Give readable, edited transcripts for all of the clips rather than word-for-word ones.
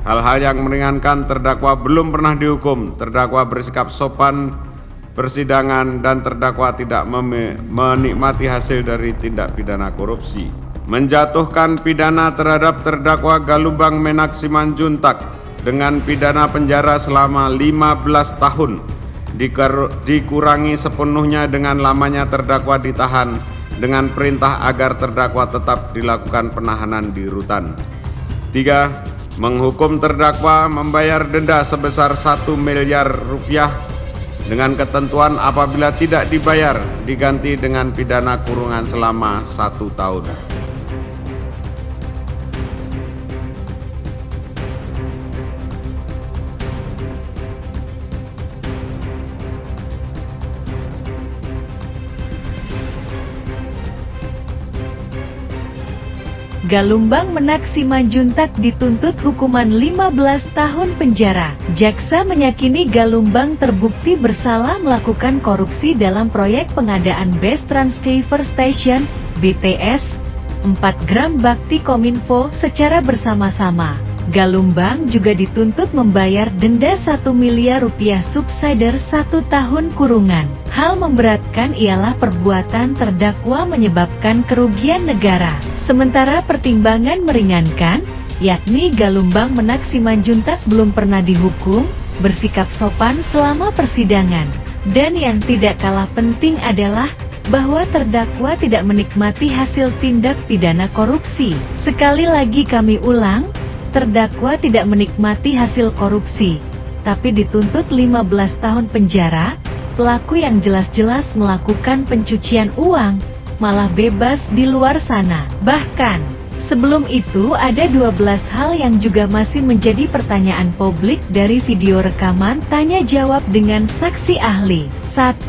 Hal-hal yang meringankan terdakwa belum pernah dihukum, terdakwa bersikap sopan persidangan, dan terdakwa tidak menikmati hasil dari tindak pidana korupsi. Menjatuhkan pidana terhadap terdakwa Galumbang Menak Simanjuntak dengan pidana penjara selama 15 tahun, dikurangi sepenuhnya dengan lamanya terdakwa ditahan dengan perintah agar terdakwa tetap dilakukan penahanan di rutan. 3. Menghukum terdakwa membayar denda sebesar 1 miliar rupiah dengan ketentuan apabila tidak dibayar diganti dengan pidana kurungan selama 1 tahun. Galumbang Menak Simanjuntak dituntut hukuman 15 tahun penjara. Jaksa meyakini Galumbang terbukti bersalah melakukan korupsi dalam proyek pengadaan Base Transceiver Station (BTS) 4 gram bakti Kominfo secara bersama-sama. Galumbang juga dituntut membayar denda 1 miliar rupiah subsidiar 1 tahun kurungan. Hal memberatkan ialah perbuatan terdakwa menyebabkan kerugian negara. Sementara pertimbangan meringankan, yakni Galumbang Menak Simanjuntak belum pernah dihukum, bersikap sopan selama persidangan. Dan yang tidak kalah penting adalah bahwa terdakwa tidak menikmati hasil tindak pidana korupsi. Sekali lagi kami ulang, terdakwa tidak menikmati hasil korupsi, tapi dituntut 15 tahun penjara. Pelaku yang jelas-jelas melakukan pencucian uang malah bebas di luar sana. Bahkan, sebelum itu ada 12 hal yang juga masih menjadi pertanyaan publik dari video rekaman tanya jawab dengan saksi ahli. 1.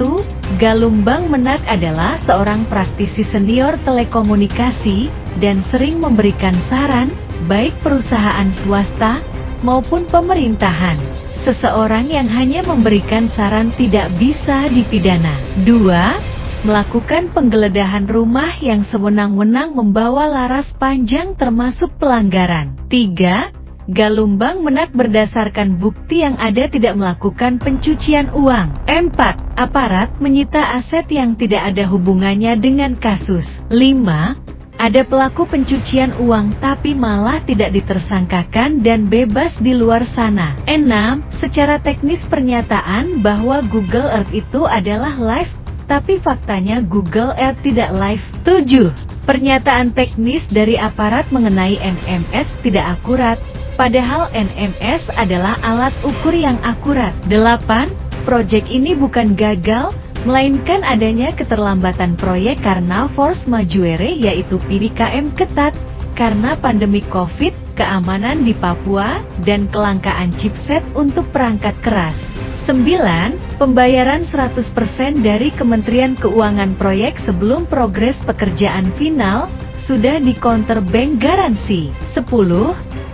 Galumbang Menak adalah seorang praktisi senior telekomunikasi dan sering memberikan saran, baik perusahaan swasta maupun pemerintahan. Seseorang yang hanya memberikan saran tidak bisa dipidana. 2. Melakukan penggeledahan rumah yang sewenang-wenang membawa laras panjang termasuk pelanggaran. 3. Galumbang Menak berdasarkan bukti yang ada tidak melakukan pencucian uang. 4. Aparat menyita aset yang tidak ada hubungannya dengan kasus. 5. Ada pelaku pencucian uang tapi malah tidak ditersangkakan dan bebas di luar sana. 6. Secara teknis pernyataan bahwa Google Earth itu adalah live, tapi faktanya Google Earth tidak live. 7. Pernyataan teknis dari aparat mengenai NMS tidak akurat, padahal NMS adalah alat ukur yang akurat. 8. Proyek ini bukan gagal, melainkan adanya keterlambatan proyek karena force majeure yaitu PPKM ketat, karena pandemi COVID, keamanan di Papua, dan kelangkaan chipset untuk perangkat keras. 9. Pembayaran 100% dari Kementerian Keuangan proyek sebelum progres pekerjaan final sudah di counter bank garansi. 10.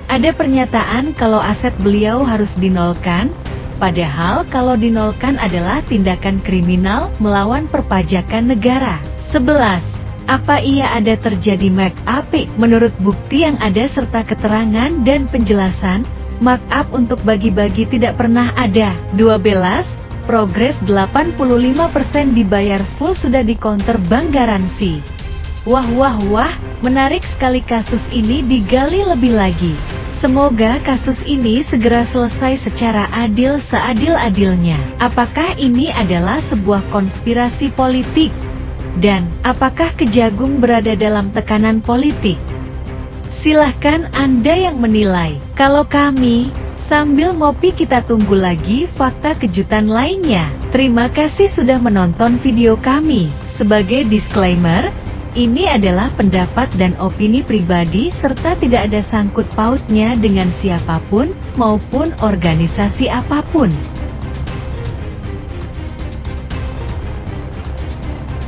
Ada pernyataan kalau aset beliau harus dinolkan, padahal kalau dinolkan adalah tindakan kriminal melawan perpajakan negara. 11. Apa iya ada terjadi markup? Menurut bukti yang ada serta keterangan dan penjelasan, markup untuk bagi-bagi tidak pernah ada. 12. Progres 85% dibayar full sudah di counter bank garansi. Wah, menarik sekali kasus ini digali lebih lagi. Semoga kasus ini segera selesai secara adil seadil-adilnya. Apakah ini adalah sebuah konspirasi politik? Dan, apakah Kejagung berada dalam tekanan politik? Silahkan Anda yang menilai. Kalau kami, sambil ngopi kita tunggu lagi fakta kejutan lainnya. Terima kasih sudah menonton video kami. Sebagai disclaimer, ini adalah pendapat dan opini pribadi serta tidak ada sangkut pautnya dengan siapapun maupun organisasi apapun.